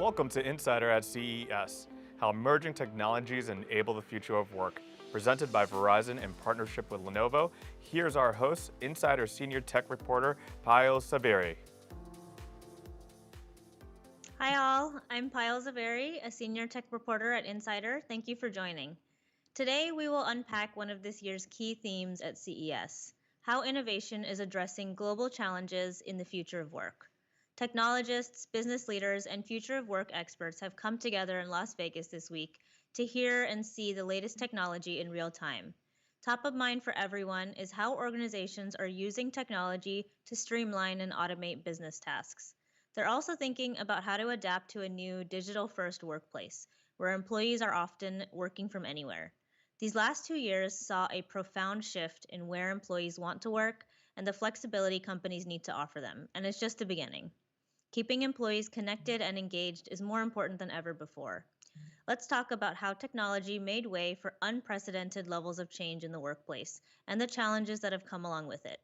Welcome to Insider at CES, how emerging technologies enable the future of work. Presented by Verizon in partnership with Lenovo, here's our host, Insider Senior Tech Reporter, Payal Saberi. Hi all, I'm Payal Zaveri, a Senior Tech Reporter at Insider. Thank you for joining. Today we will unpack one of this year's key themes at CES, how innovation is addressing global challenges in the future of work. Technologists, business leaders, and future of work experts have come together in Las Vegas this week to hear and see the latest technology in real time. Top of mind for everyone is how organizations are using technology to streamline and automate business tasks. They're also thinking about how to adapt to a new digital-first workplace, where employees are often working from anywhere. These last 2 years saw a profound shift in where employees want to work and the flexibility companies need to offer them, and it's just the beginning. Keeping employees connected and engaged is more important than ever before. Let's talk about how technology made way for unprecedented levels of change in the workplace and the challenges that have come along with it.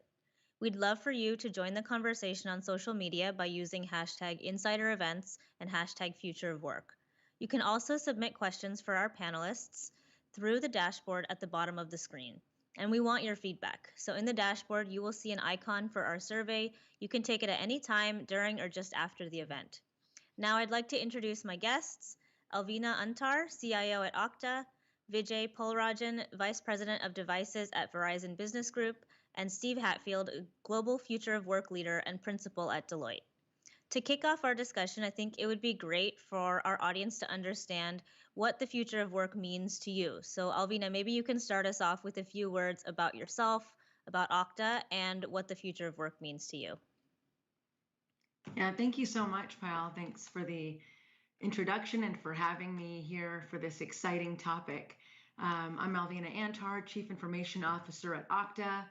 We'd love for you to join the conversation on social media by using hashtag #InsiderEvents and hashtag #FutureOfWork. You can also submit questions for our panelists through the dashboard at the bottom of the screen. And we want your feedback. So in the dashboard, you will see an icon for our survey. You can take it at any time during or just after the event. Now I'd like to introduce my guests, Alvina Antar, CIO at Okta, Vijay Polrajan, Vice President of Devices at Verizon Business Group, and Steve Hatfield, Global Future of Work Leader and Principal at Deloitte. To kick off our discussion, I think it would be great for our audience to understand what the future of work means to you. So Alvina, maybe you can start us off with a few words about yourself, about Okta, and what the future of work means to you. Yeah, thank you so much, Payal. Thanks for the introduction and for having me here for this exciting topic. I'm Alvina Antar, Chief Information Officer at Okta.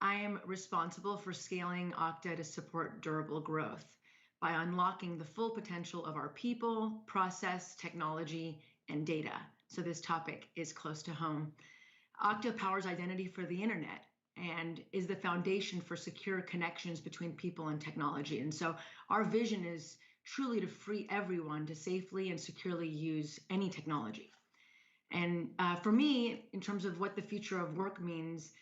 I am responsible for scaling Okta to support durable growth by unlocking the full potential of our people, process, technology, and data. So this topic is close to home. Okta powers identity for the internet and is the foundation for secure connections between people and technology. And so our vision is truly to free everyone to safely and securely use any technology. And for me, in terms of what the future of work means,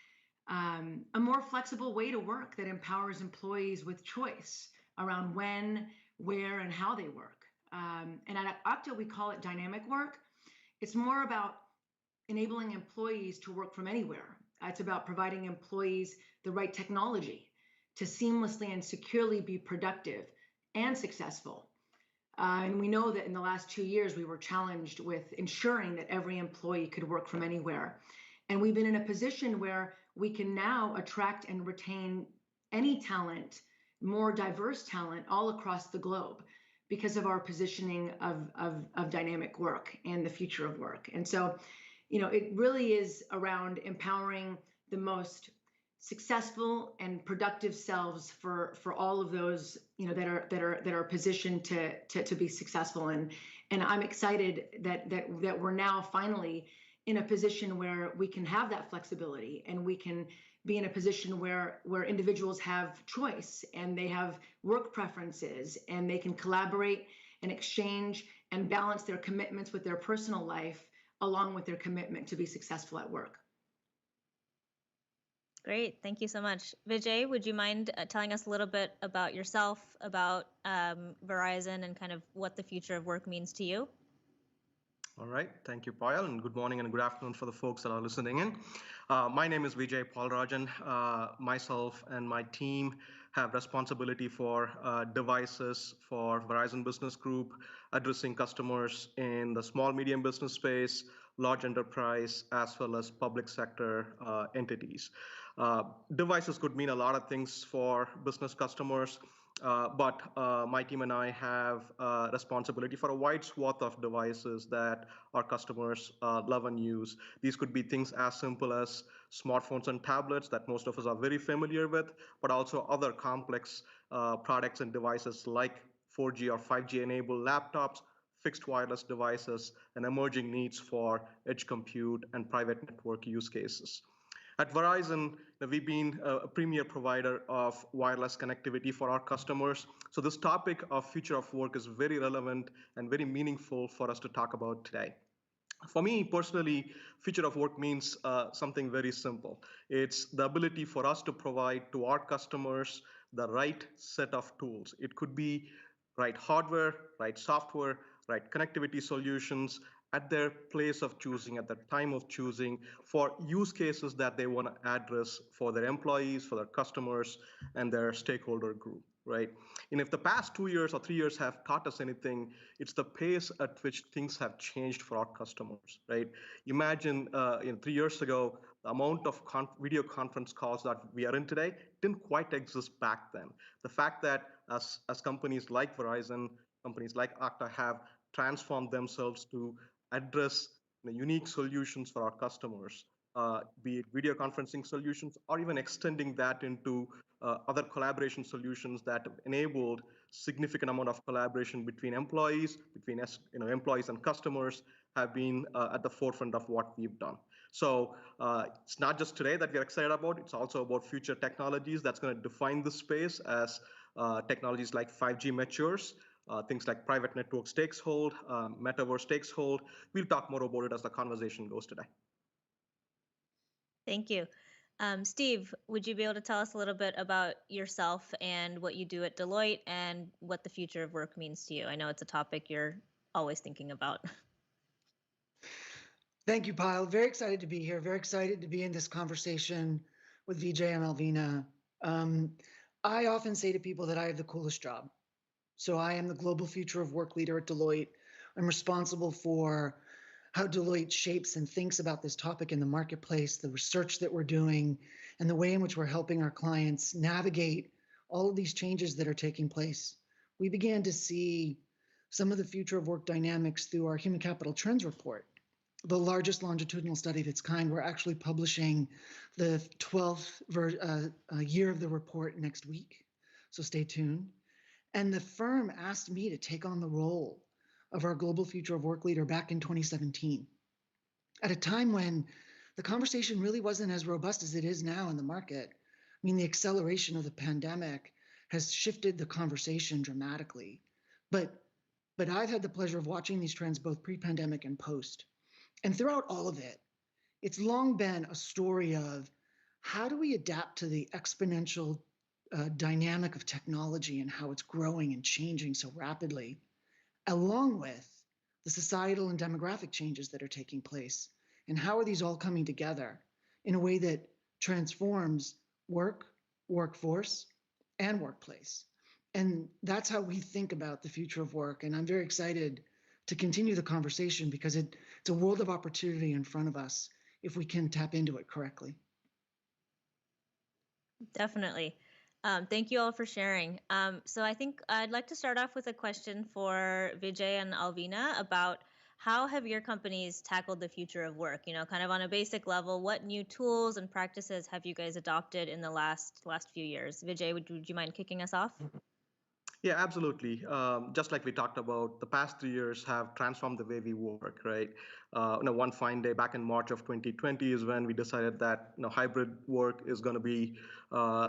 a more flexible way to work that empowers employees with choice around when, where, and how they work. And at Okta, we call it dynamic work. It's more about enabling employees to work from anywhere. It's about providing employees the right technology to seamlessly and securely be productive and successful. And we know that in the last 2 years, we were challenged with ensuring that every employee could work from anywhere. And we've been in a position where we can now attract and retain any talent, more diverse talent all across the globe because of our positioning of dynamic work and the future of work. And so, it really is around empowering the most successful and productive selves for all of those that are positioned to be successful. And I'm excited that we're now finally in a position where we can have that flexibility and we can be in a position where individuals have choice and they have work preferences and they can collaborate and exchange and balance their commitments with their personal life along with their commitment to be successful at work. Great, thank you so much. Vijay, would you mind telling us a little bit about yourself, about Verizon, and kind of what the future of work means to you? All right, thank you, Payal, and good morning and good afternoon for the folks that are listening in. My name is Vijay Polrajan. Myself and my team have responsibility for devices for Verizon Business Group, addressing customers in the small, medium business space, large enterprise, as well as public sector entities. Devices could mean a lot of things for business customers. But my team and I have responsibility for a wide swath of devices that our customers love and use. These could be things as simple as smartphones and tablets that most of us are very familiar with, but also other complex products and devices like 4G or 5G enabled laptops, fixed wireless devices, and emerging needs for edge compute and private network use cases. At Verizon, we've been a premier provider of wireless connectivity for our customers. So this topic of future of work is very relevant and very meaningful for us to talk about today. For me personally, future of work means something very simple. It's the ability for us to provide to our customers the right set of tools. It could be right hardware, right software, right connectivity solutions at their place of choosing, at the time of choosing, for use cases that they want to address for their employees, for their customers, and their stakeholder group, right? And if the past 2 years or 3 years have taught us anything, it's the pace at which things have changed for our customers, right? Imagine 3 years ago, the amount of video conference calls that we are in today didn't quite exist back then. The fact that as companies like Verizon, companies like Okta have transformed themselves to address unique solutions for our customers, be it video conferencing solutions or even extending that into other collaboration solutions that have enabled significant amount of collaboration between employees, between employees and customers, have been at the forefront of what we've done. So it's not just today that we're excited about, it's also about future technologies that's going to define the space as technologies like 5G matures, things like private networks takes hold, metaverse takes hold. We'll talk more about it as the conversation goes today. Thank you. Steve, would you be able to tell us a little bit about yourself and what you do at Deloitte and what the future of work means to you? I know it's a topic you're always thinking about. Thank you, Pyle. Very excited to be here. Very excited to be in this conversation with Vijay and Alvina. I often say to people that I have the coolest job. So I am the Global Future of Work leader at Deloitte. I'm responsible for how Deloitte shapes and thinks about this topic in the marketplace, the research that we're doing, and the way in which we're helping our clients navigate all of these changes that are taking place. We began to see some of the future of work dynamics through our Human Capital Trends report, the largest longitudinal study of its kind. We're actually publishing the 12th year of the report next week, so stay tuned. And the firm asked me to take on the role of our Global Future of Work leader back in 2017, at a time when the conversation really wasn't as robust as it is now in the market. I mean, the acceleration of the pandemic has shifted the conversation dramatically. But I've had the pleasure of watching these trends both pre-pandemic and post. And throughout all of it, it's long been a story of how do we adapt to the exponential dynamic of technology and how it's growing and changing so rapidly, along with the societal and demographic changes that are taking place. And how are these all coming together in a way that transforms work, workforce, and workplace? And that's how we think about the future of work. And I'm very excited to continue the conversation because it's a world of opportunity in front of us if we can tap into it correctly. Definitely. Thank you all for sharing. So I think I'd like to start off with a question for Vijay and Alvina about how have your companies tackled the future of work? You know, kind of on a basic level, what new tools and practices have you guys adopted in the last few years? Vijay, would you mind kicking us off? Yeah, absolutely. Just like we talked about, the past 3 years have transformed the way we work, right? One fine day back in March of 2020 is when we decided that hybrid work is going to be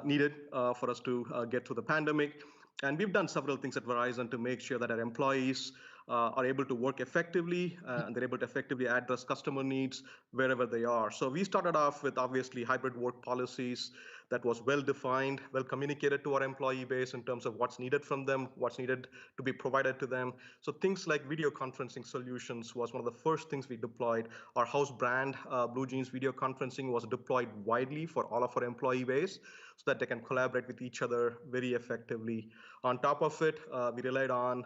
needed for us to get through the pandemic. And we've done several things at Verizon to make sure that our employees are able to work effectively and they're able to effectively address customer needs wherever they are. So we started off with obviously hybrid work policies that was well defined, well communicated to our employee base in terms of what's needed from them, what's needed to be provided to them. So things like video conferencing solutions was one of the first things we deployed. Our house brand, Blue Jeans Video Conferencing, was deployed widely for all of our employee base so that they can collaborate with each other very effectively. On top of it, we relied on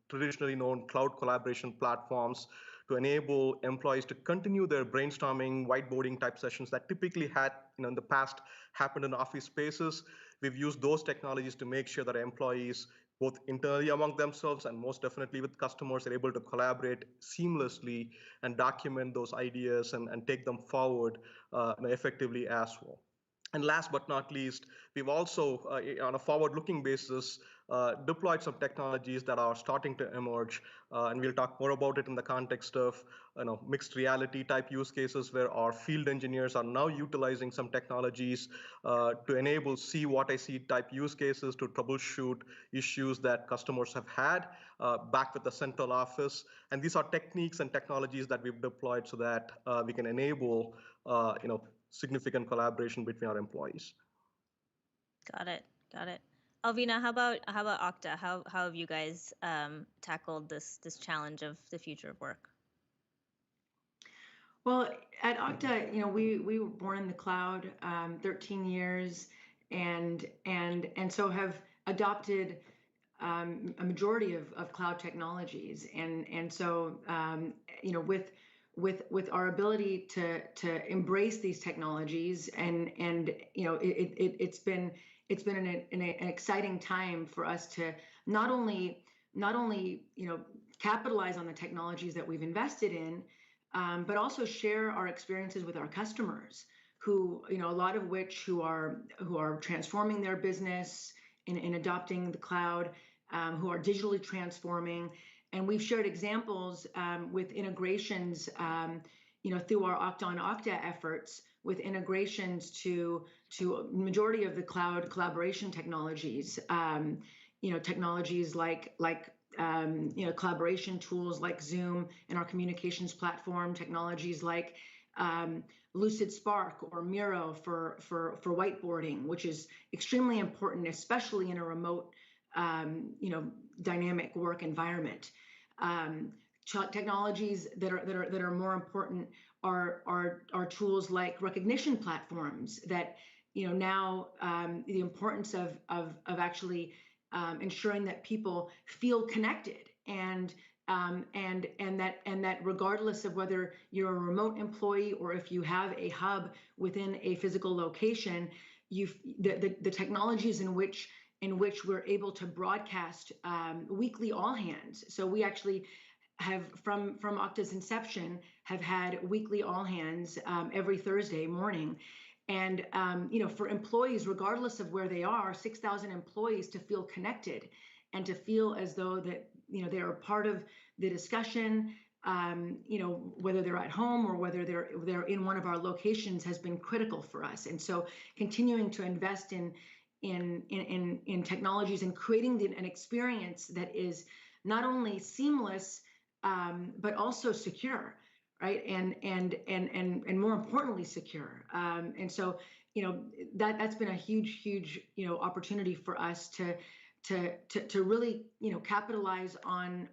traditionally known cloud collaboration platforms to enable employees to continue their brainstorming, whiteboarding type sessions that typically had in the past happened in office spaces. We've used those technologies to make sure that employees, both internally among themselves and most definitely with customers, are able to collaborate seamlessly and document those ideas and take them forward effectively as well. And last but not least, we've also, on a forward-looking basis, deployed some technologies that are starting to emerge, and we'll talk more about it in the context of mixed reality type use cases where our field engineers are now utilizing some technologies to enable see what I see type use cases to troubleshoot issues that customers have had back with the central office. And these are techniques and technologies that we've deployed so that we can enable significant collaboration between our employees. Got it. Got it. Alvina, how about Okta? How have you guys tackled this challenge of the future of work? Well, at Okta, we were born in the cloud, 13 years, and so have adopted a majority of cloud technologies, and so with our ability to embrace these technologies, and it's been an exciting time for us to not only capitalize on the technologies that we've invested in, but also share our experiences with our customers, who a lot of which who are transforming their business in adopting the cloud, who are digitally transforming. And we've shared examples with integrations, through our Okta on Okta efforts, with integrations to majority of the cloud collaboration technologies, technologies like collaboration tools like Zoom and our communications platform, technologies like Lucid Spark or Miro for whiteboarding, which is extremely important, especially in a remote dynamic work environment. Technologies that are more important are tools like recognition platforms that now the importance of actually ensuring that people feel connected, and that regardless of whether you're a remote employee or if you have a hub within a physical location, the technologies in which we're able to broadcast weekly all hands. So we actually have, from Okta's inception, have had weekly all hands every Thursday morning. And for employees, regardless of where they are, 6,000 employees, to feel connected and to feel as though that they are part of the discussion, whether they're at home or whether they're in one of our locations, has been critical for us. And so continuing to invest in technologies and creating an experience that is not only seamless but also secure, right? And more importantly, secure. And so that's been a huge opportunity for us to really capitalize on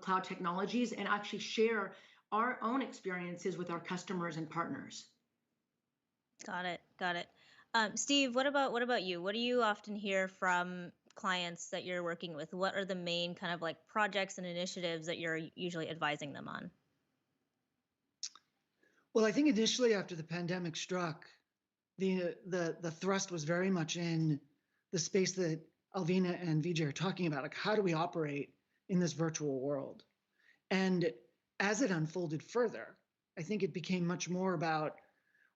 cloud technologies and actually share our own experiences with our customers and partners. Got it. Steve, what about you? What do you often hear from clients that you're working with? What are the main kind of like projects and initiatives that you're usually advising them on? Well, I think initially after the pandemic struck, the thrust was very much in the space that Alvina and Vijay are talking about, like how do we operate in this virtual world? And as it unfolded further, I think it became much more about,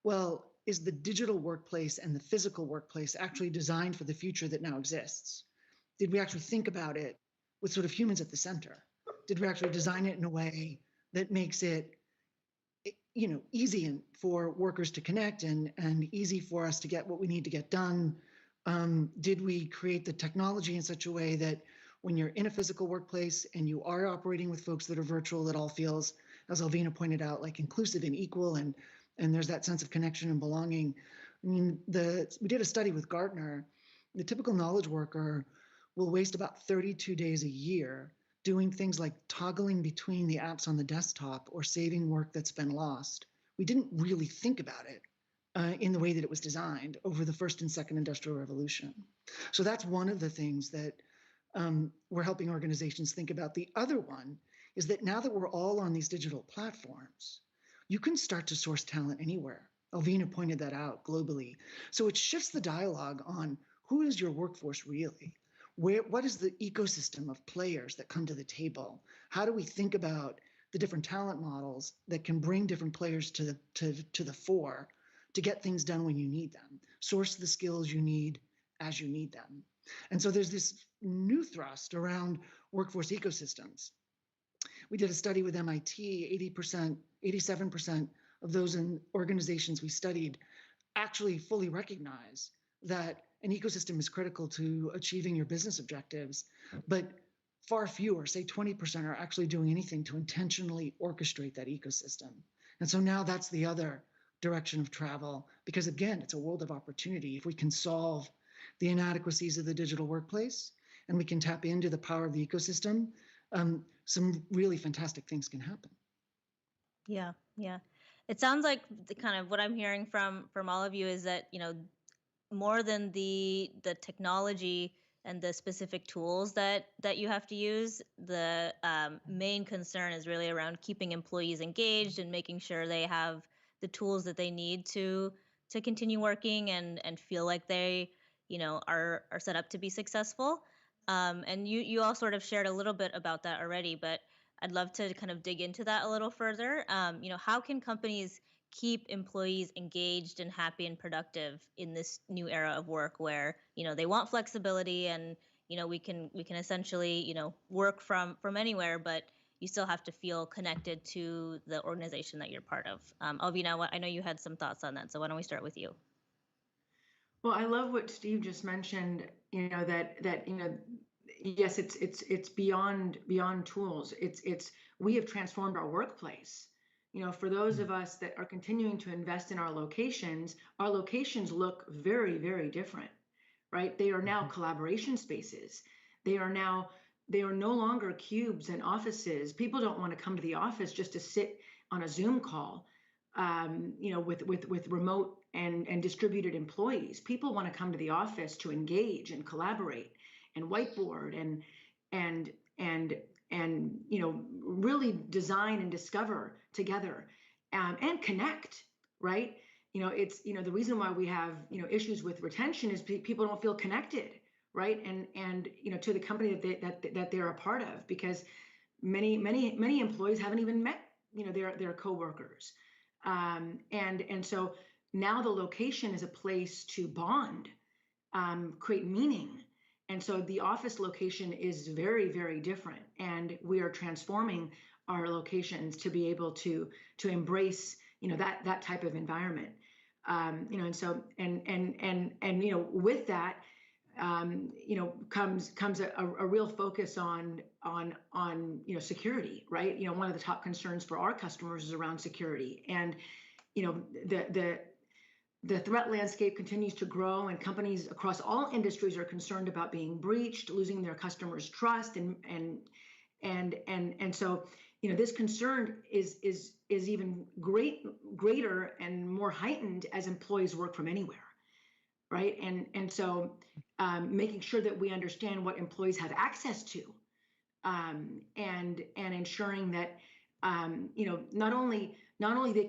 well, is the digital workplace and the physical workplace actually designed for the future that now exists? Did we actually think about it with sort of humans at the center? Did we actually design it in a way that makes it easy for workers to connect and easy for us to get what we need to get done? Did we create the technology in such a way that when you're in a physical workplace and you are operating with folks that are virtual, it all feels, as Alvina pointed out, like inclusive and equal, and there's that sense of connection and belonging. I mean, we did a study with Gartner. The typical knowledge worker will waste about 32 days a year doing things like toggling between the apps on the desktop or saving work that's been lost. We didn't really think about it in the way that it was designed over the first and second industrial revolution. So that's one of the things that we're helping organizations think about. The other one is that now that we're all on these digital platforms, you can start to source talent anywhere. Alvina pointed that out globally. So it shifts the dialogue on who is your workforce really? What is the ecosystem of players that come to the table? How do we think about the different talent models that can bring different players to the fore to get things done when you need them, source the skills you need as you need them. And so there's this new thrust around workforce ecosystems. We did a study with MIT, 80%, 87% of those in organizations we studied actually fully recognize that an ecosystem is critical to achieving your business objectives, but far fewer, say 20%, are actually doing anything to intentionally orchestrate that ecosystem. And so now that's the other direction of travel, because again, it's a world of opportunity. If we can solve the inadequacies of the digital workplace and we can tap into the power of the ecosystem, some really fantastic things can happen. Yeah, yeah. It sounds like the kind of what I'm hearing from all of you is that, more than the technology and the specific tools that you have to use, the main concern is really around keeping employees engaged and making sure they have the tools that they need to continue working and feel like they are set up to be successful. And you all sort of shared a little bit about that already, but I'd love to kind of dig into that a little further. How can companies keep employees engaged and happy and productive in this new era of work where they want flexibility and we can essentially work from anywhere, but you still have to feel connected to the organization that you're part of. Alvina, I know you had some thoughts on that, so why don't we start with you? Well, I love what Steve just mentioned, that yes, it's beyond tools. It's we have transformed our workplace. For those of us that are continuing to invest in our locations look very, very different, right? They are now collaboration spaces. They are no longer cubes and offices. People don't want to come to the office just to sit on a Zoom call, with remote and distributed employees. People want to come to the office to engage and collaborate and whiteboard and really design and discover together, and connect, right? It's the reason why we have issues with retention is people don't feel connected, right? And to the company that they're a part of, because many employees haven't even met their coworkers, and so now the location is a place to bond, create meaning. And so the office location is very, very different, and we are transforming our locations to be able to embrace that type of environment. And so with that comes a real focus on security, right? One of the top concerns for our customers is around security, and the threat landscape continues to grow, and companies across all industries are concerned about being breached, losing their customers' trust, and so this concern is even greater and more heightened as employees work from anywhere, right? And so making sure that we understand what employees have access to, and ensuring that not only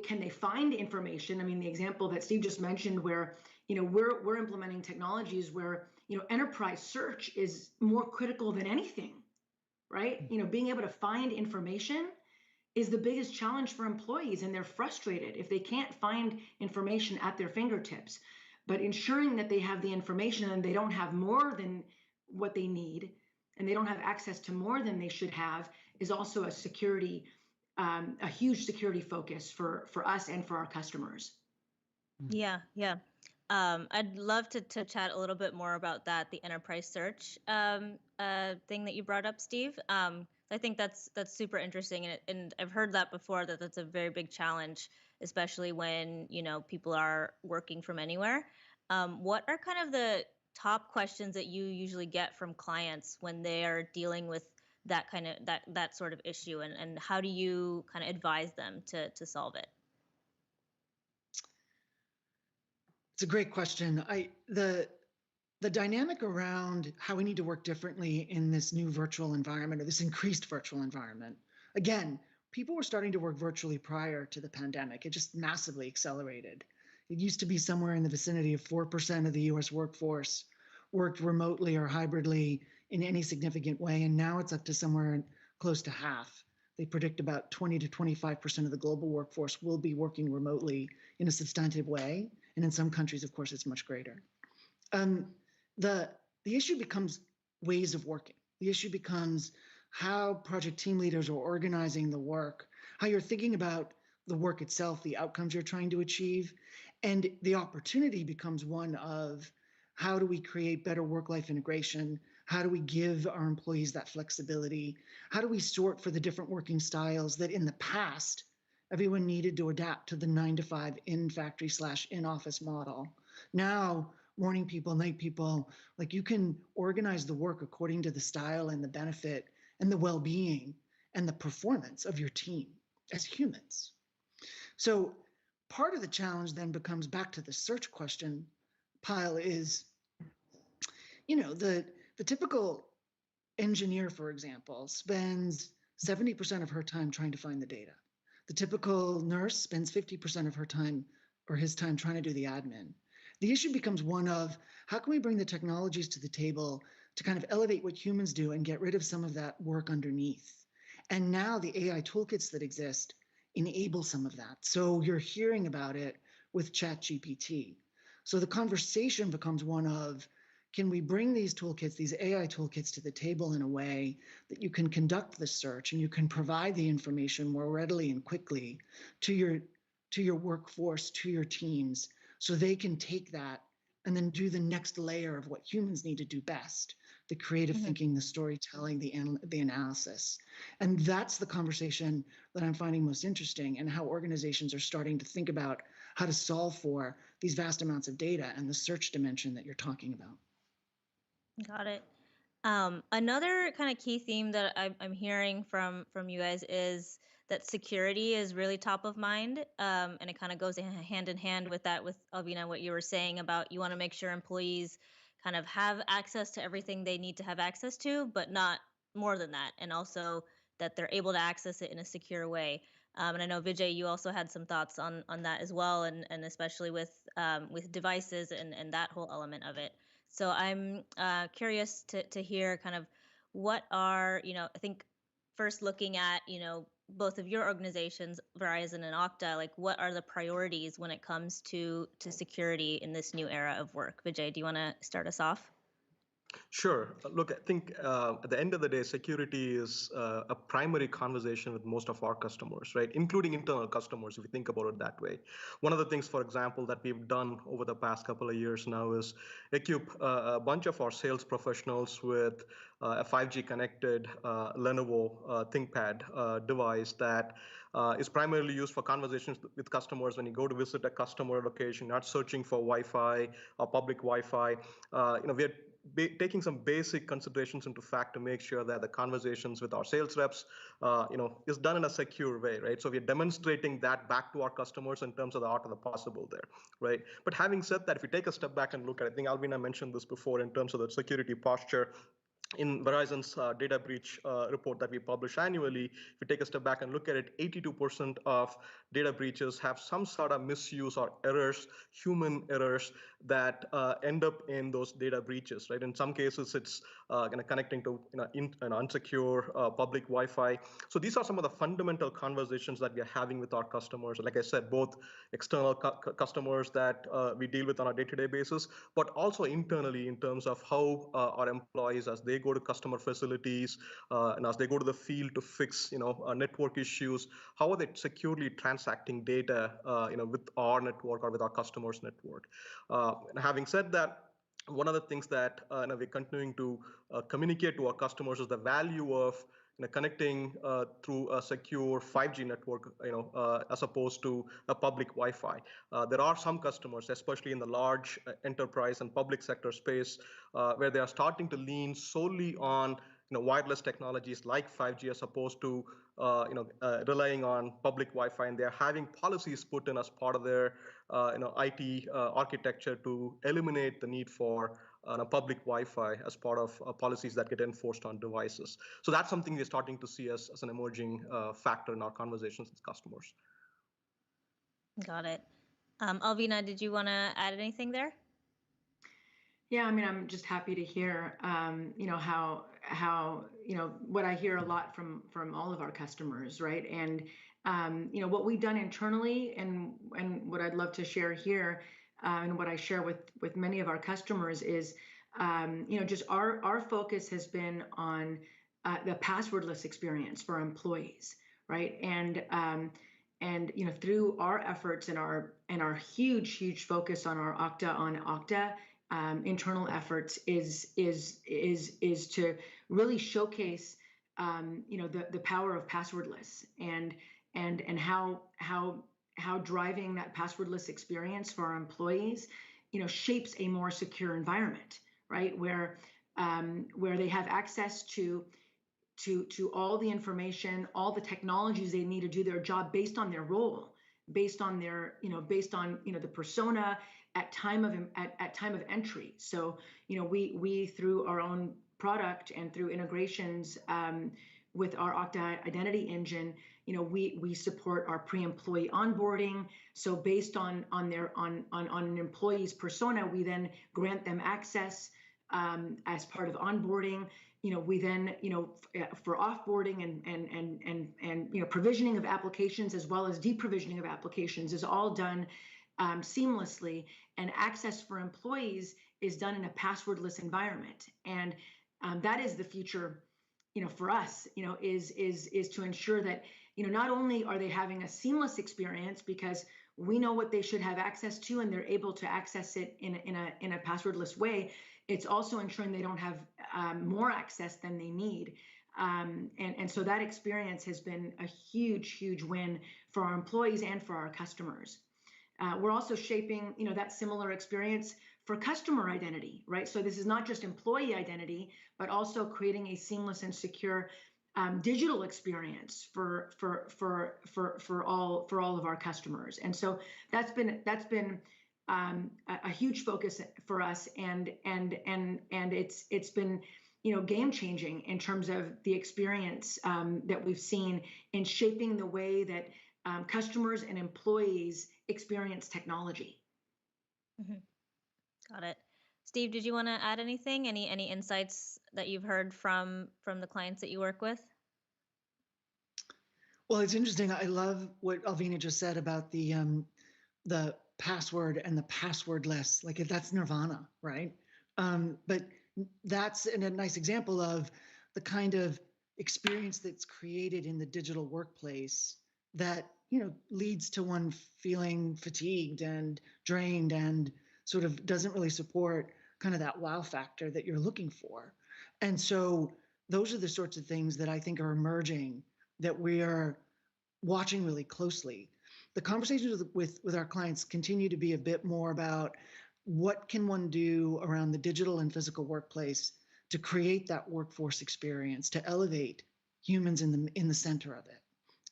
can they find information. I mean, the example that Steve just mentioned, where we're implementing technologies where enterprise search is more critical than anything, right? Being able to find information is the biggest challenge for employees, and they're frustrated if they can't find information at their fingertips. But ensuring that they have the information and they don't have more than what they need, and they don't have access to more than they should have, is also a huge security focus for us and for our customers. Yeah, yeah. I'd love to chat a little bit more about that, the enterprise search thing that you brought up, Steve. I think that's super interesting, and I've heard that before, that's a very big challenge, especially when people are working from anywhere. What are kind of the top questions that you usually get from clients when they are dealing with that kind of that sort of issue, and how do you kind of advise them to solve it? It's a great question. The dynamic around how we need to work differently in this new virtual environment, or this increased virtual environment. Again, people were starting to work virtually prior to the pandemic. It just massively accelerated. It used to be somewhere in the vicinity of 4% of the US workforce worked remotely or hybridly in any significant way, and now it's up to somewhere close to half. They predict about 20 to 25% of the global workforce will be working remotely in a substantive way. And in some countries, of course, it's much greater. Um, the issue becomes ways of working. The issue becomes how project team leaders are organizing the work, how you're thinking about the work itself, the outcomes you're trying to achieve. And the opportunity becomes one of how do we create better work-life integration? How do we give our employees that flexibility? How do we sort for the different working styles that in the past, everyone needed to adapt to the 9 to 5 in factory / in office model? Now, morning people, night people, like you can organize the work according to the style and the benefit and the well-being and the performance of your team as humans. So part of the challenge then becomes back to the search question, Pyle, is, the typical engineer, for example, spends 70% of her time trying to find the data. The typical nurse spends 50% of her time or his time trying to do the admin. The issue becomes one of how can we bring the technologies to the table to kind of elevate what humans do and get rid of some of that work underneath. And now the AI toolkits that exist enable some of that. So you're hearing about it with ChatGPT. So the conversation becomes one of, can we bring these toolkits, these AI toolkits to the table in a way that you can conduct the search and you can provide the information more readily and quickly to your workforce, to your teams, so they can take that and then do the next layer of what humans need to do best, the creative thinking, the storytelling, the analysis. And that's the conversation that I'm finding most interesting, and how organizations are starting to think about how to solve for these vast amounts of data and the search dimension that you're talking about. Got it. Another kind of key theme that I'm hearing from you guys is that security is really top of mind, and it kind of goes hand in hand with that, with Alvina, what you were saying about you want to make sure employees kind of have access to everything they need to have access to, but not more than that, and also that they're able to access it in a secure way. And I know Vijay, you also had some thoughts on that as well, and especially with devices and that whole element of it. So I'm curious to hear kind of what are, I think first looking at, both of your organizations, Verizon and Okta, like what are the priorities when it comes to security in this new era of work? Vijay, do you want to start us off? Sure. Look, I think at the end of the day, security is a primary conversation with most of our customers, right? Including internal customers, if you think about it that way. One of the things, for example, that we've done over the past couple of years now is equip a bunch of our sales professionals with a 5G connected Lenovo ThinkPad device that is primarily used for conversations with customers when you go to visit a customer location, not searching for Wi-Fi or public Wi-Fi. We are taking some basic considerations into fact to make sure that the conversations with our sales reps, is done in a secure way, right? So we're demonstrating that back to our customers in terms of the art of the possible there, right? But having said that, if we take a step back and look at, I think Alvina mentioned this before in terms of the security posture, in Verizon's data breach report that we publish annually, if we take a step back and look at it, 82% of data breaches have some sort of misuse or errors, human errors, that end up in those data breaches, right? In some cases, it's connecting to an unsecure public Wi-Fi. So these are some of the fundamental conversations that we are having with our customers. Like I said, both external customers that we deal with on a day-to-day basis, but also internally in terms of how our employees, as they go to customer facilities and as they go to the field to fix network issues, how are they securely transacting data with our network or with our customers' network. And having said that, one of the things that we're continuing to communicate to our customers is the value of connecting through a secure 5G network, as opposed to a public Wi-Fi. There are some customers, especially in the large enterprise and public sector space, where they are starting to lean solely on wireless technologies like 5G as opposed to relying on public Wi-Fi, and they're having policies put in as part of their IT architecture to eliminate the need for public Wi-Fi as part of policies that get enforced on devices. So that's something we're starting to see as an emerging factor in our conversations with customers. Got it. Alvina, did you want to add anything there? Yeah, I mean, I'm just happy to hear, how what I hear a lot from all of our customers, right? And what we've done internally, and what I'd love to share here, and what I share with many of our customers is, just our focus has been on the passwordless experience for our employees, right? And through our efforts and our huge focus on our Okta internal efforts is to really showcase the power of passwordless and how driving that passwordless experience for our employees shapes a more secure environment, right? Where they have access to all the information, all the technologies they need to do their job based on their role, based on the persona at time of entry. So we through our own product and through integrations with our Okta Identity Engine, we support our pre-employee onboarding. So based on an employee's persona, we then grant them access as part of onboarding. We then, for offboarding and provisioning of applications as well as deprovisioning of applications is all done seamlessly, and access for employees is done in a passwordless environment. And that is the future, for us, is to ensure that, not only are they having a seamless experience because we know what they should have access to and they're able to access it in a passwordless way. It's also ensuring they don't have more access than they need. And so that experience has been a huge win for our employees and for our customers. We're also shaping, that similar experience for customer identity, right? So this is not just employee identity, but also creating a seamless and secure digital experience for all of our customers. And so that's been a huge focus for us, and it's been game changing in terms of the experience that we've seen in shaping the way that customers and employees experience technology. Mm-hmm. Got it. Steve, did you want to add anything? Any insights that you've heard from the clients that you work with? Well, it's interesting. I love what Alvina just said about the password and the passwordless. Like, that's nirvana, right? But that's a nice example of the kind of experience that's created in the digital workplace that leads to one feeling fatigued and drained and sort of doesn't really support kind of that wow factor that you're looking for. And so those are the sorts of things that I think are emerging that we are watching really closely. The conversations with our clients continue to be a bit more about what can one do around the digital and physical workplace to create that workforce experience, to elevate humans in the center of it.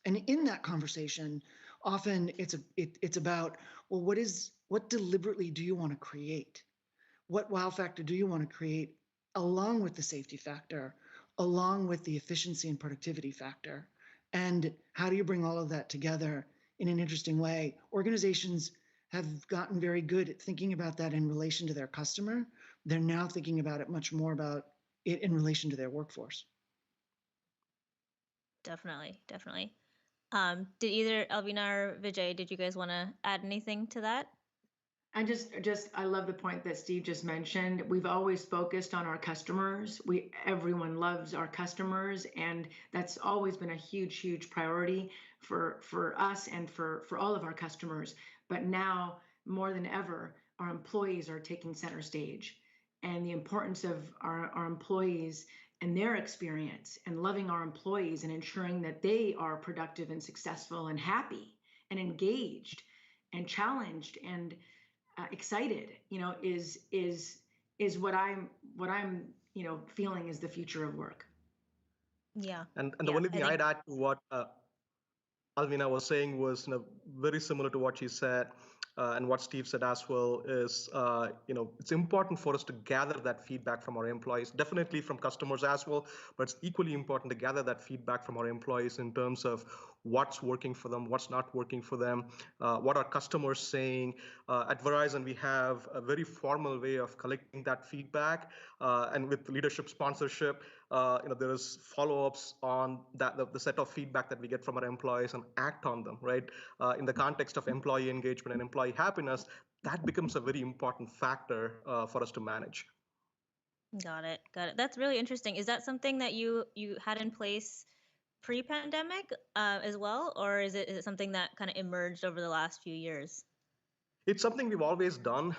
And in that conversation, often it's about, well, what deliberately do you want to create? What wow factor do you want to create along with the safety factor, along with the efficiency and productivity factor? And how do you bring all of that together in an interesting way? Organizations have gotten very good at thinking about that in relation to their customer. They're now thinking about it much more about it in relation to their workforce. Definitely. Did either Alvina or Vijay, did you guys want to add anything to that? I love the point that Steve just mentioned. We've always focused on our customers. Everyone loves our customers, and that's always been a huge priority for us and for all of our customers. But now more than ever, our employees are taking center stage, and the importance of our employees and their experience and loving our employees and ensuring that they are productive and successful and happy and engaged and challenged and excited, is what I'm feeling is the future of work. Yeah. And the only thing I'd add to what Alvina was saying was very similar to what she said. And what Steve said as well is, it's important for us to gather that feedback from our employees, definitely from customers as well, but it's equally important to gather that feedback from our employees in terms of what's working for them, what's not working for them, what are customers saying. At Verizon, we have a very formal way of collecting that feedback, and with leadership sponsorship, there is follow-ups on the set of feedback that we get from our employees and act on them, right? In the context of employee engagement and employee happiness, that becomes a very important factor for us to manage. Got it. Got it. That's really interesting. Is that something that you had in place pre-pandemic as well, or is it something that kind of emerged over the last few years? It's something we've always done,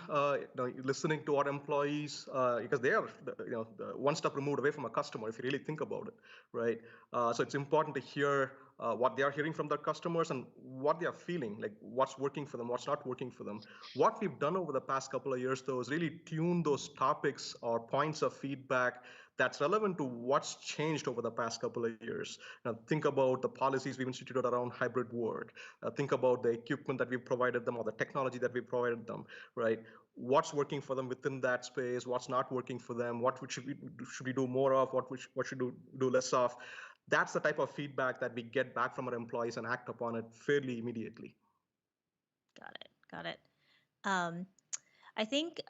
listening to our employees, because they are, one step removed away from a customer, if you really think about it, right? So it's important to hear what they are hearing from their customers and what they are feeling, like what's working for them, what's not working for them. What we've done over the past couple of years, though, is really tune those topics or points of feedback that's relevant to what's changed over the past couple of years. Now, think about the policies we've instituted around hybrid work. Think about the equipment that we've provided them or the technology that we provided them, right? What's working for them within that space? What's not working for them? Should we do more of? What should we do less of? That's the type of feedback that we get back from our employees and act upon it fairly immediately. Got it. Got it. Um, I think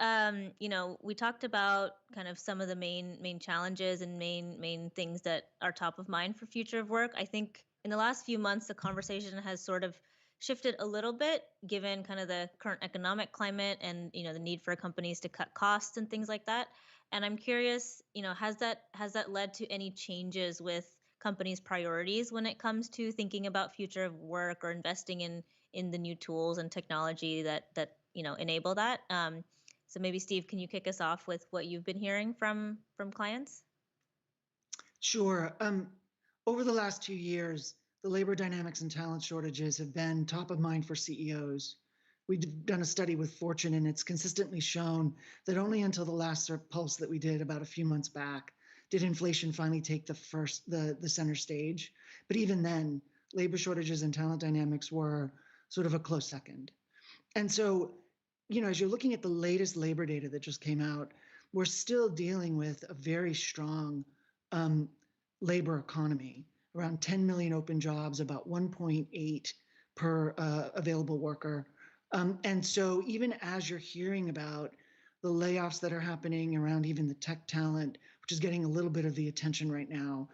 we talked about kind of some of the main challenges and main things that are top of mind for future of work. I think in the last few months the conversation has sort of shifted a little bit given kind of the current economic climate and the need for companies to cut costs and things like that. And I'm curious, has that led to any changes with companies' priorities when it comes to thinking about future of work or investing in the new tools and technology that enable that. So maybe Steve, can you kick us off with what you've been hearing from clients? Sure. Over the last 2 years, the labor dynamics and talent shortages have been top of mind for CEOs. We've done a study with Fortune, and it's consistently shown that only until the last pulse that we did about a few months back did inflation finally take the center stage. But even then, labor shortages and talent dynamics were sort of a close second. And so, as you're looking at the latest labor data that just came out, we're still dealing with a very strong labor economy, around 10 million open jobs, about 1.8 per available worker. And so even as you're hearing about the layoffs that are happening around even the tech talent, which is getting a little bit of the attention right now,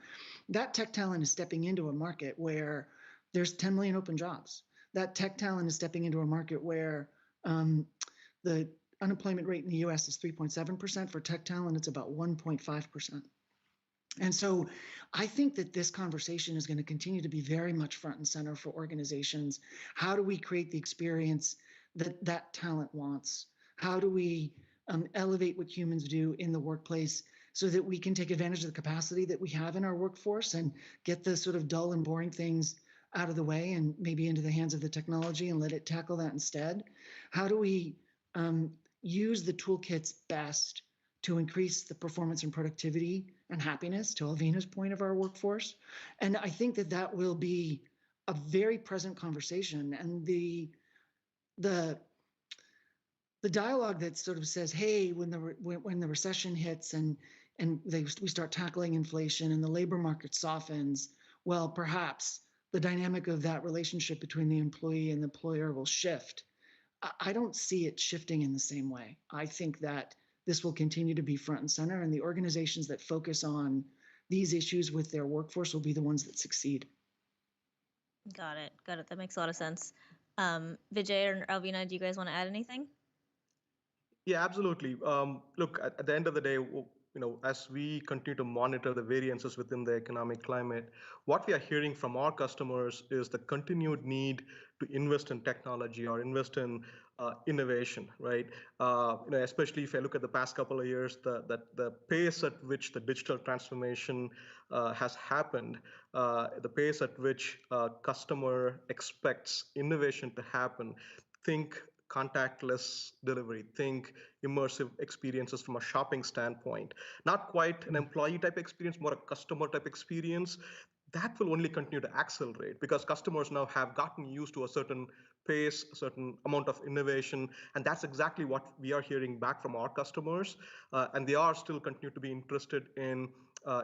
that tech talent is stepping into a market where there's 10 million open jobs. That tech talent is stepping into a market where the unemployment rate in the US is 3.7%. For tech talent, it's about 1.5%. And so I think that this conversation is going to continue to be very much front and center for organizations. How do we create the experience that talent wants? How do we elevate what humans do in the workplace so that we can take advantage of the capacity that we have in our workforce and get the sort of dull and boring things out of the way and maybe into the hands of the technology and let it tackle that instead? How do we use the toolkits best to increase the performance and productivity and happiness, to Alvina's point, of our workforce? And I think that will be a very present conversation. And the dialogue that sort of says, hey, when the recession hits and we start tackling inflation and the labor market softens, well, perhaps the dynamic of that relationship between the employee and the employer will shift. I don't see it shifting in the same way. I think that this will continue to be front and center, and the organizations that focus on these issues with their workforce will be the ones that succeed. Got it. That makes a lot of sense. Vijay or Alvina, do you guys want to add anything? Yeah, absolutely. Look, at the end of the day, as we continue to monitor the variances within the economic climate, what we are hearing from our customers is the continued need to invest in technology or invest in innovation, right? Especially if I look at the past couple of years, the pace at which the digital transformation has happened, the pace at which customer expects innovation to happen. Think contactless delivery, think immersive experiences from a shopping standpoint, not quite an employee type experience, more a customer type experience. That will only continue to accelerate because customers now have gotten used to a certain pace, a certain amount of innovation, and that's exactly what we are hearing back from our customers. And they are still continue to be interested in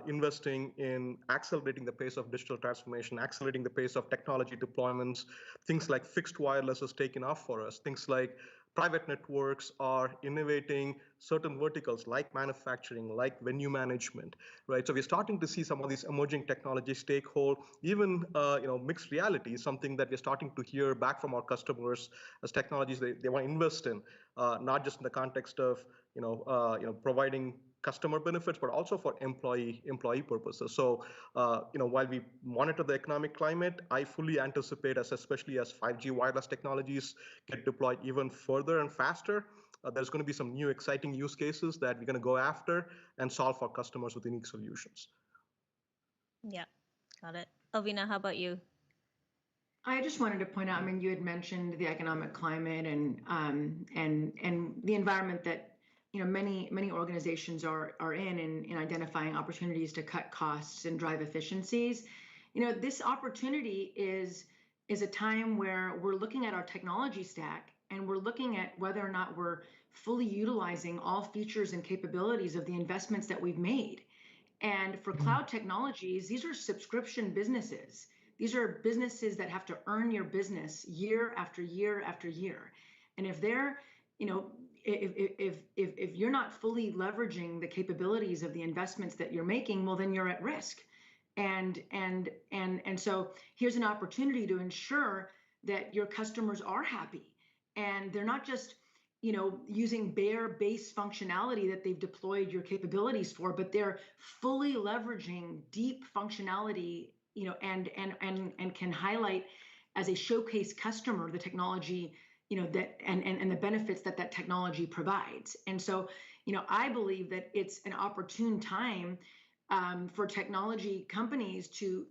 investing in accelerating the pace of digital transformation, accelerating the pace of technology deployments. Things like fixed wireless has taken off for us. Things like private networks are innovating certain verticals like manufacturing, like venue management, right? So we're starting to see some of these emerging technologies take hold. Even mixed reality is something that we're starting to hear back from our customers as technologies they want to invest in, not just in the context of providing customer benefits, but also for employee purposes. So, while we monitor the economic climate, I fully anticipate, especially as 5G wireless technologies get deployed even further and faster, there's going to be some new exciting use cases that we're going to go after and solve for customers with unique solutions. Yeah, got it. Alvina, how about you? I just wanted to point out, I mean, you had mentioned the economic climate and the environment that many organizations are in identifying opportunities to cut costs and drive efficiencies. This opportunity is a time where we're looking at our technology stack and we're looking at whether or not we're fully utilizing all features and capabilities of the investments that we've made. And for cloud technologies, these are subscription businesses. These are businesses that have to earn your business year after year after year. And if they're, if you're not fully leveraging the capabilities of the investments that you're making, well, then you're at risk. And so here's an opportunity to ensure that your customers are happy and they're not just using bare base functionality that they've deployed your capabilities for, but they're fully leveraging deep functionality, and can highlight as a showcase customer the technology, that and the benefits that technology provides. And so, I believe that it's an opportune time for technology companies to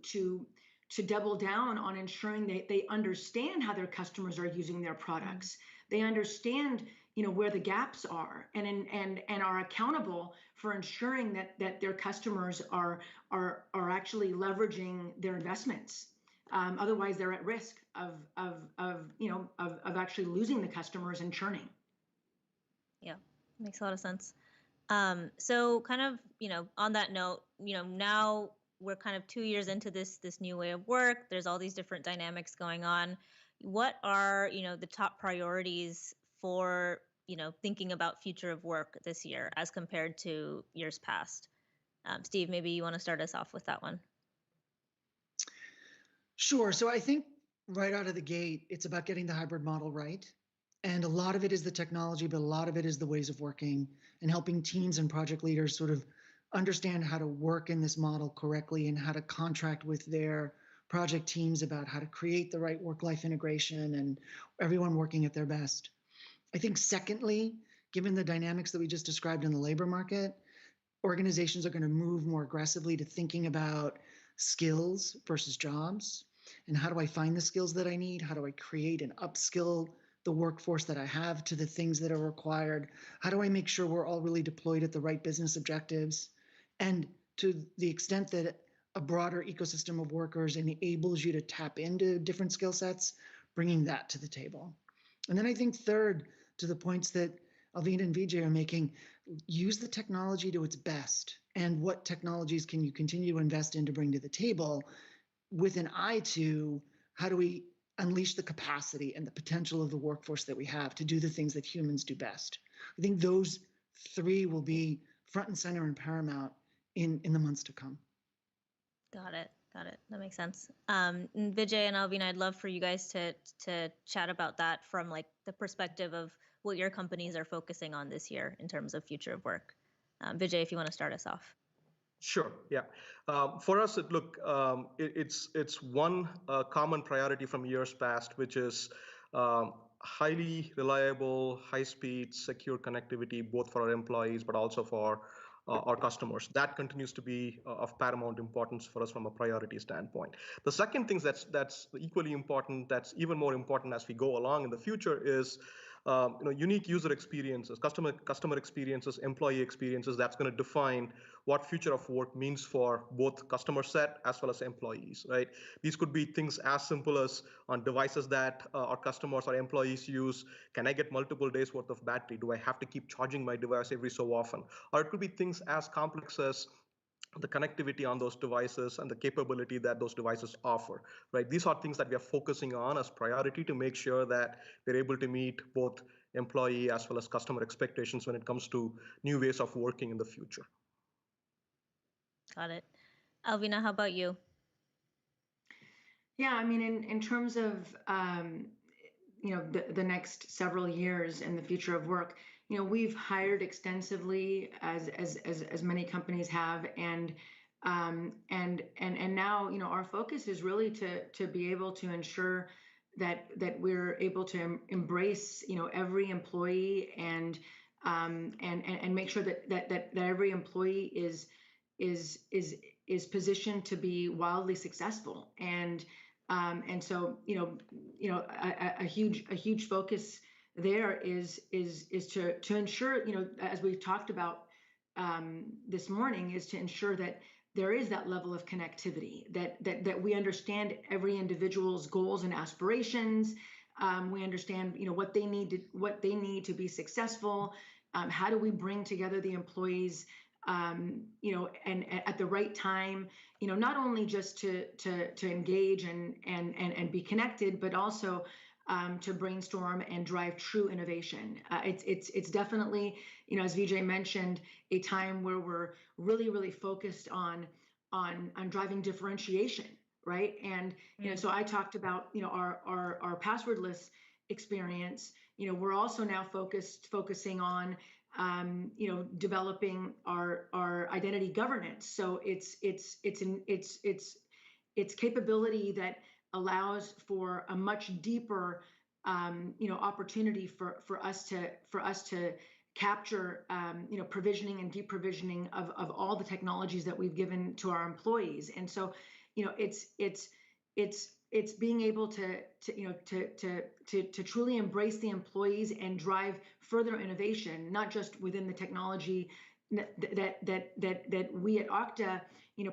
double down on ensuring that they understand how their customers are using their products. They understand where the gaps are and are accountable for ensuring that their customers are actually leveraging their investments. Otherwise, they're at risk of actually losing the customers and churning. Yeah, makes a lot of sense. So kind of, on that note, now we're kind of 2 years into this new way of work. There's all these different dynamics going on. What are, the top priorities for, thinking about future of work this year as compared to years past? Steve, maybe you want to start us off with that one. Sure. So I think right out of the gate, it's about getting the hybrid model right. And a lot of it is the technology, but a lot of it is the ways of working and helping teams and project leaders sort of understand how to work in this model correctly and how to contract with their project teams about how to create the right work-life integration and everyone working at their best. I think secondly, given the dynamics that we just described in the labor market, organizations are going to move more aggressively to thinking about skills versus jobs. And how do I find the skills that I need? How do I create and upskill the workforce that I have to the things that are required? How do I make sure we're all really deployed at the right business objectives? And to the extent that a broader ecosystem of workers enables you to tap into different skill sets, bringing that to the table. And then I think third, to the points that Alvina and Vijay are making, use the technology to its best. And what technologies can you continue to invest in to bring to the table with an eye to how do we unleash the capacity and the potential of the workforce that we have to do the things that humans do best. I think those three will be front and center and paramount in the months to come. Got it. That makes sense. Vijay and Alvina, I'd love for you guys to chat about that from like the perspective of what your companies are focusing on this year in terms of future of work. Vijay, if you want to start us off. Sure. Yeah. For us, it's one common priority from years past, which is highly reliable, high-speed, secure connectivity, both for our employees, but also for our customers. That continues to be of paramount importance for us from a priority standpoint. The second thing that's equally important, that's even more important as we go along in the future, is unique user experiences, customer experiences, employee experiences. That's going to define what future of work means for both customer set as well as employees, right? These could be things as simple as on devices that our customers or employees use. Can I get multiple days worth of battery? Do I have to keep charging my device every so often? Or it could be things as complex as the connectivity on those devices and the capability that those devices offer, right? These are things that we are focusing on as priority to make sure that we're able to meet both employee as well as customer expectations when it comes to new ways of working in the future. Got it. Alvina, how about you? Yeah, I mean, in terms of the next several years and the future of work, we've hired extensively as many companies have, and now our focus is really to be able to ensure that we're able to embrace every employee and make sure that every employee is positioned to be wildly successful. And so a huge focus there is to ensure, as we've talked about this morning, is to ensure that there is that level of connectivity, that we understand every individual's goals and aspirations. We understand what they need to be successful. How do we bring together the employees and at the right time, not only just to engage and be connected, but also to brainstorm and drive true innovation. It's definitely, as Vijay mentioned, a time where we're really focused on driving differentiation, right? And so I talked about our passwordless experience. We're also now focusing on developing our identity governance. So it's capability that allows for a much deeper opportunity for us to capture provisioning and deprovisioning of all the technologies that we've given to our employees. And so it's being able to truly embrace the employees and drive further innovation, not just within the technology that we at Okta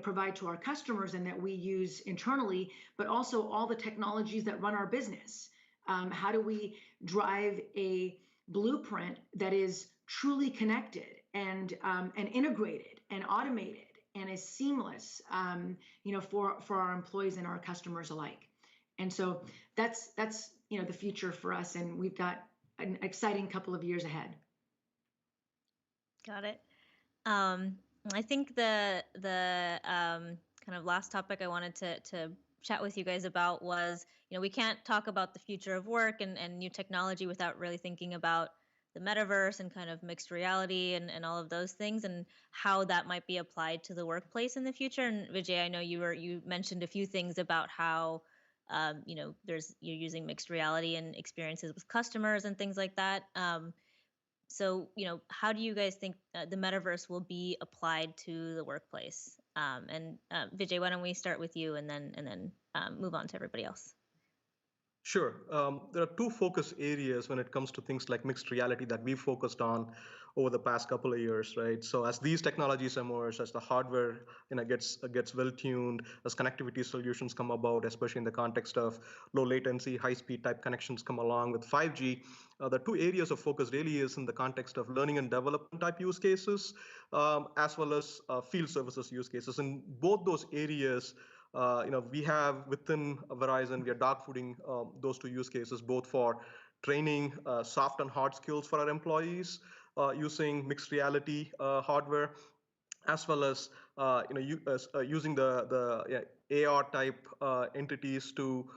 provide to our customers and that we use internally, but also all the technologies that run our business. How do we drive a blueprint that is truly connected and integrated and automated and is seamless, for our employees and our customers alike? And so that's the future for us, and we've got an exciting couple of years ahead. Got it. I think the kind of last topic I wanted to chat with you guys about was, we can't talk about the future of work and new technology without really thinking about the metaverse and kind of mixed reality and all of those things and how that might be applied to the workplace in the future. And Vijay, I know you mentioned a few things about how you're using mixed reality and experiences with customers and things like that. So, how do you guys think the metaverse will be applied to the workplace? And Vijay, why don't we start with you and then move on to everybody else? Sure. There are two focus areas when it comes to things like mixed reality that we focused on over the past couple of years, right? So as these technologies emerge, as the hardware gets well tuned, as connectivity solutions come about, especially in the context of low latency, high speed type connections come along with 5G, the two areas of focus really is in the context of learning and development type use cases, as well as field services use cases. In both those areas, we have within Verizon, we are dogfooding those two use cases, both for training soft and hard skills for our employees using mixed reality hardware, as well as using the AR type entities to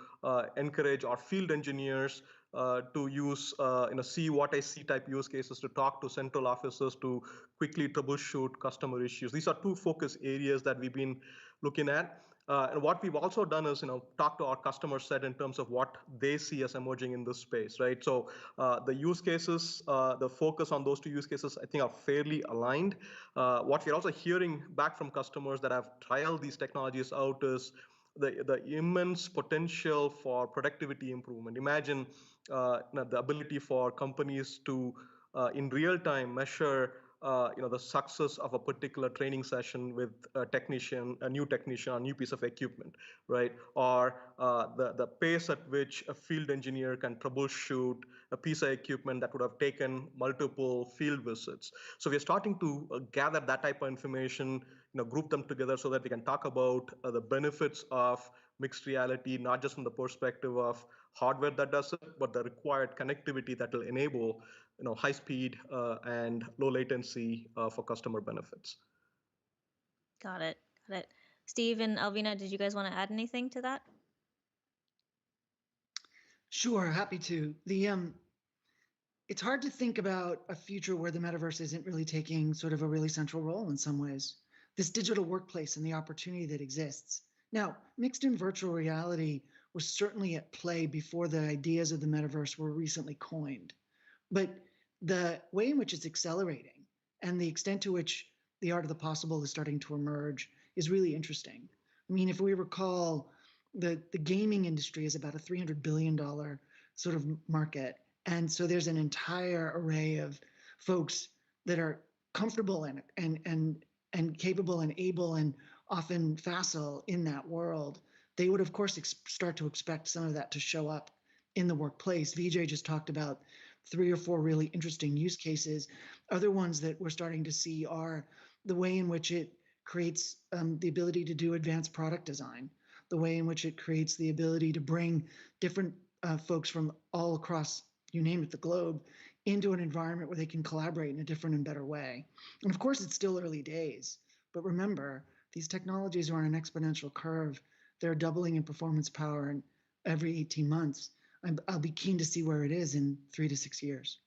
encourage our field engineers to use see what I see type use cases to talk to central officers to quickly troubleshoot customer issues. These are two focus areas that we've been looking at. And what we've also done is, talk to our customer set in terms of what they see as emerging in this space, right? So the use cases, the focus on those two use cases, I think are fairly aligned. What we're also hearing back from customers that have trialed these technologies out is the immense potential for productivity improvement. Imagine the ability for companies to, in real time, measure the success of a particular training session with a new technician, a new piece of equipment, right? Or the pace at which a field engineer can troubleshoot a piece of equipment that would have taken multiple field visits. So we're starting to gather that type of information, group them together so that we can talk about the benefits of mixed reality, not just from the perspective of hardware that does it, but the required connectivity that will enable high speed and low latency for customer benefits. Got it. Got it. Steve and Alvina, did you guys want to add anything to that? Sure, happy to. It's hard to think about a future where the metaverse isn't really taking sort of a really central role in some ways. This digital workplace and the opportunity that exists. Now, mixed and virtual reality was certainly at play before the ideas of the metaverse were recently coined. But the way in which it's accelerating and the extent to which the art of the possible is starting to emerge is really interesting. I mean, if we recall, the gaming industry is about a $300 billion sort of market. And so there's an entire array of folks that are comfortable and capable and able and often facile in that world. They would, of course, start to expect some of that to show up in the workplace. Vijay just talked about 3 or 4 really interesting use cases. Other ones that we're starting to see are the way in which it creates the ability to do advanced product design, the way in which it creates the ability to bring different folks from all across, you name it, the globe, into an environment where they can collaborate in a different and better way. And of course, it's still early days, but remember, these technologies are on an exponential curve. They're doubling in performance power in every 18 months. I'll be keen to see where it is in 3 to 6 years.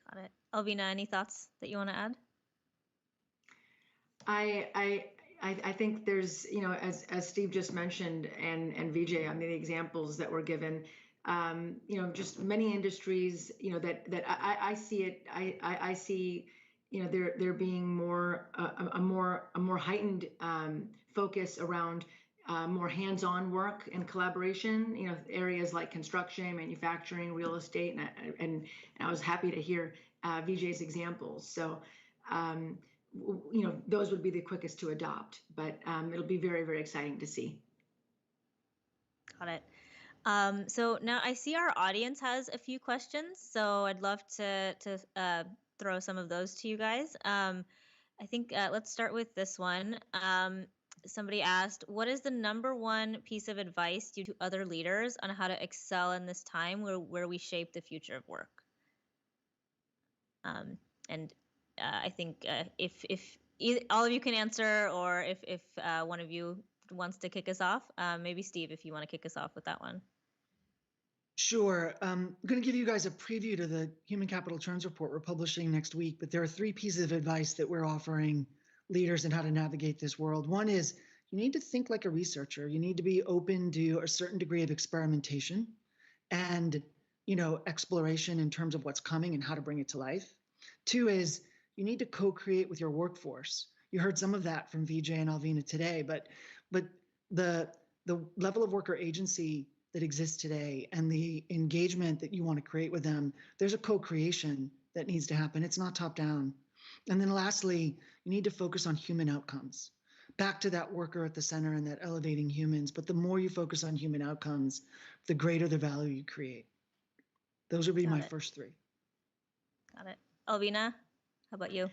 Got it. Alvina, any thoughts that you want to add? I think there's, as Steve just mentioned, and Vijay, I mean, the examples that were given, just many industries, that I see it, I see, there being more, a more heightened focus around more hands-on work and collaboration, areas like construction, manufacturing, real estate, and I was happy to hear Vijay's examples. So, those would be the quickest to adopt, but it'll be very, very exciting to see. Got it. So now I see our audience has a few questions, so I'd love to throw some of those to you guys. I think let's start with this one. Somebody asked, what is the #1 piece of advice you to other leaders on how to excel in this time where we shape the future of work? And I think if all of you can answer, or if one of you wants to kick us off, maybe Steve, if you want to kick us off with that one. Sure. I'm going to give you guys a preview to the Human Capital Trends report we're publishing next week, but there are 3 pieces of advice that we're offering leaders in how to navigate this world. One is you need to think like a researcher. You need to be open to a certain degree of experimentation and, exploration in terms of what's coming and how to bring it to life. 2 is you need to co-create with your workforce. You heard some of that from Vijay and Alvina today, but the level of worker agency that exists today and the engagement that you want to create with them, there's a co-creation that needs to happen. It's not top down. And then lastly, you need to focus on human outcomes. Back to that worker at the center and that elevating humans. But the more you focus on human outcomes, the greater the value you create. Those would be my first 3. Got it. Alvina, how about you?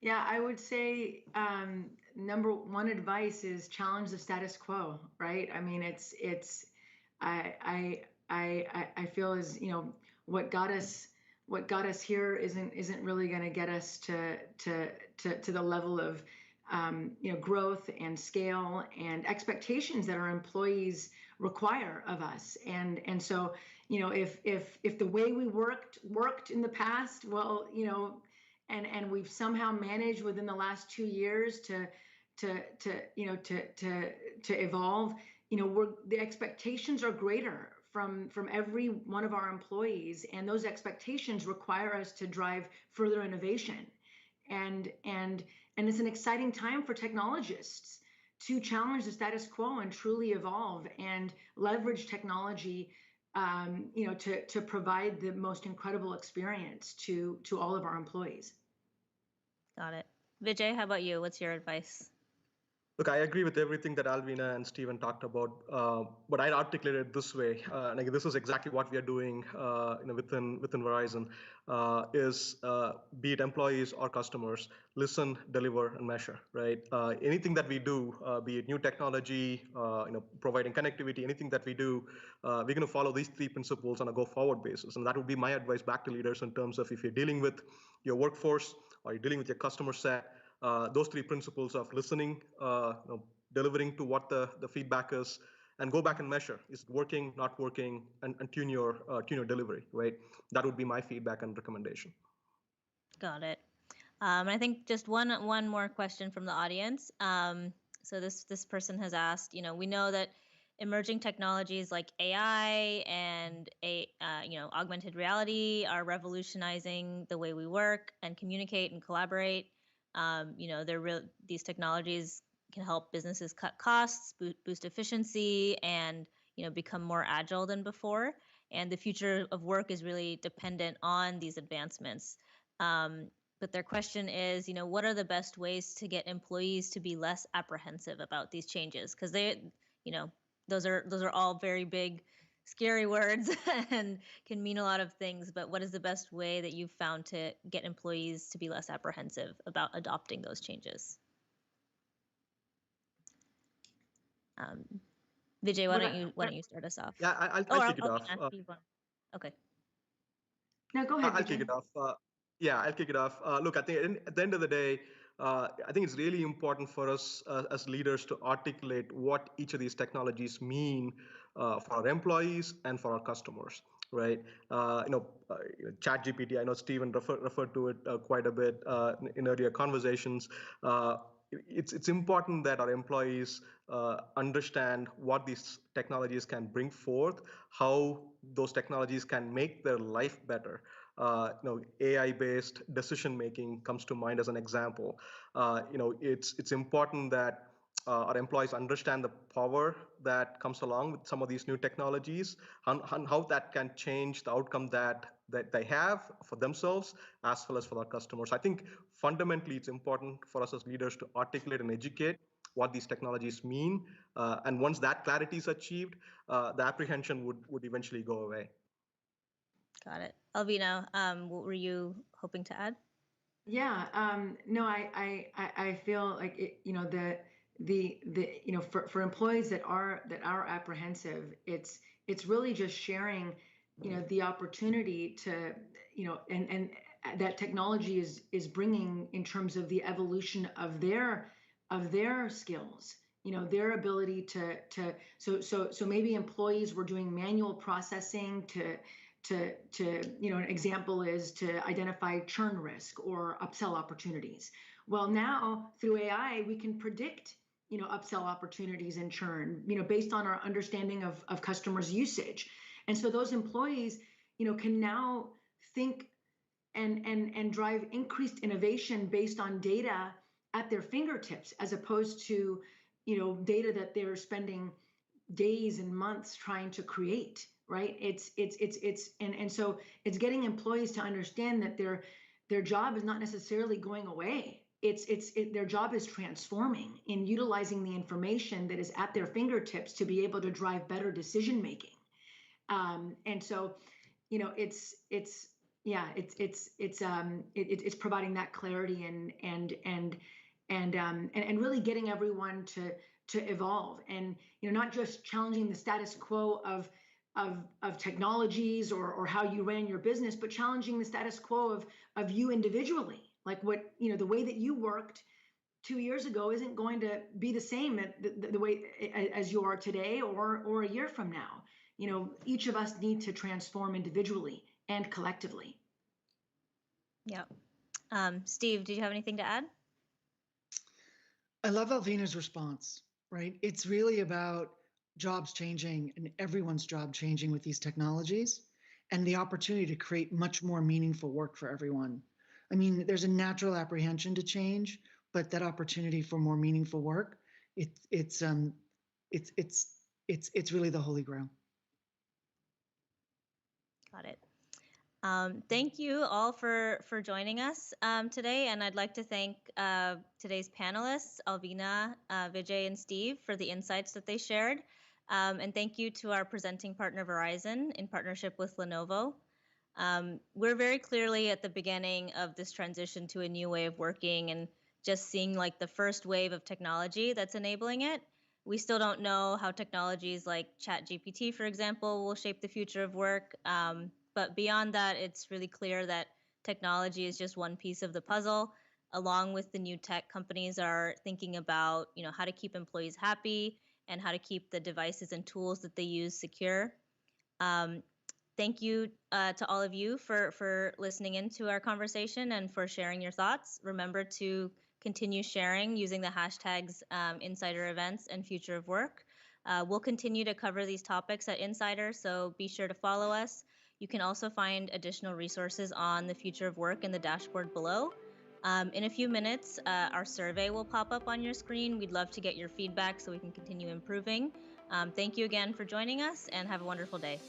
Yeah, I would say #1 advice is challenge the status quo, right? I mean, I feel as what got us here isn't really going to get us to the level of growth and scale and expectations that our employees require of us. And so if the way we worked in the past, well, and we've somehow managed within the last 2 years to evolve, the expectations are greater from every one of our employees, and those expectations require us to drive further innovation. And it's an exciting time for technologists to challenge the status quo and truly evolve and leverage technology, to provide the most incredible experience to all of our employees. Got it. Vijay, how about you? What's your advice? Look, I agree with everything that Alvina and Stephen talked about, but I'd articulate it this way. And this is exactly what we are doing, within Verizon, is be it employees or customers, listen, deliver, and measure. Right? Anything that we do, be it new technology, providing connectivity, anything that we do, we're going to follow these three principles on a go-forward basis. And that would be my advice back to leaders in terms of if you're dealing with your workforce or you're dealing with your customer set. Those three principles of listening, delivering to what the feedback is, and go back and measure: is it working, not working, and tune your delivery. Right? That would be my feedback and recommendation. Got it. I think just one more question from the audience. So this person has asked, we know that emerging technologies like AI and augmented reality are revolutionizing the way we work and communicate and collaborate. These technologies can help businesses cut costs, boost efficiency, and become more agile than before. And the future of work is really dependent on these advancements. But their question is, what are the best ways to get employees to be less apprehensive about these changes? Because those are all very big, scary words and can mean a lot of things. But what is the best way that you've found to get employees to be less apprehensive about adopting those changes? Vijay, why don't you start us off? Yeah, I'll kick it off. Okay. No, go ahead. I'll kick it off. I'll kick it off. Look, at the end of the day, I think it's really important for us as leaders to articulate what each of these technologies mean for our employees and for our customers. Right? ChatGPT. I know Stephen referred to it quite a bit in earlier conversations. It's important that our employees understand what these technologies can bring forth, how those technologies can make their life better. AI-based decision making comes to mind as an example. It's important that our employees understand the power that comes along with some of these new technologies, and how that can change the outcome that they have for themselves as well as for our customers. I think fundamentally it's important for us as leaders to articulate and educate what these technologies mean. And once that clarity is achieved, the apprehension would eventually go away. Got it. Alvina, what were you hoping to add? Yeah, no, I feel like for employees that are apprehensive, it's really just sharing, the opportunity to, and that technology is bringing in terms of the evolution of their skills, their ability so maybe employees were doing manual processing to an example is to identify churn risk or upsell opportunities. Well, now through AI, we can predict, upsell opportunities and churn, based on our understanding of customers' usage. And so those employees, can now think and drive increased innovation based on data at their fingertips, as opposed to, data that they're spending days and months trying to create. Right? And so it's getting employees to understand that their job is not necessarily going away. Their job is transforming in utilizing the information that is at their fingertips to be able to drive better decision making. And so, it's providing that clarity and really getting everyone to evolve, and not just challenging the status quo of technologies or how you ran your business, but challenging the status quo of you individually. Like what, the way that you worked 2 years ago isn't going to be the same the way as you are today or a year from now. Each of us need to transform individually and collectively. Yeah. Steve, did you have anything to add? I love Alvina's response, right? It's really about jobs changing and everyone's job changing with these technologies, and the opportunity to create much more meaningful work for everyone. I mean, there's a natural apprehension to change, but that opportunity for more meaningful work, it's really the holy grail. Got it. Thank you all for joining us today, and I'd like to thank today's panelists, Alvina, Vijay, and Steve, for the insights that they shared. And thank you to our presenting partner, Verizon, in partnership with Lenovo. We're very clearly at the beginning of this transition to a new way of working and just seeing like the first wave of technology that's enabling it. We still don't know how technologies like ChatGPT, for example, will shape the future of work. But beyond that, it's really clear that technology is just one piece of the puzzle. Along with the new tech, companies are thinking about, how to keep employees happy and how to keep the devices and tools that they use secure. Um, Thank you to all of you for listening into our conversation and for sharing your thoughts. Remember to continue sharing using the hashtags Insider Events and Future of Work. We'll continue to cover these topics at Insider, so be sure to follow us. You can also find additional resources on the future of work in the dashboard below. In a few minutes, our survey will pop up on your screen. We'd love to get your feedback so we can continue improving. Thank you again for joining us and have a wonderful day.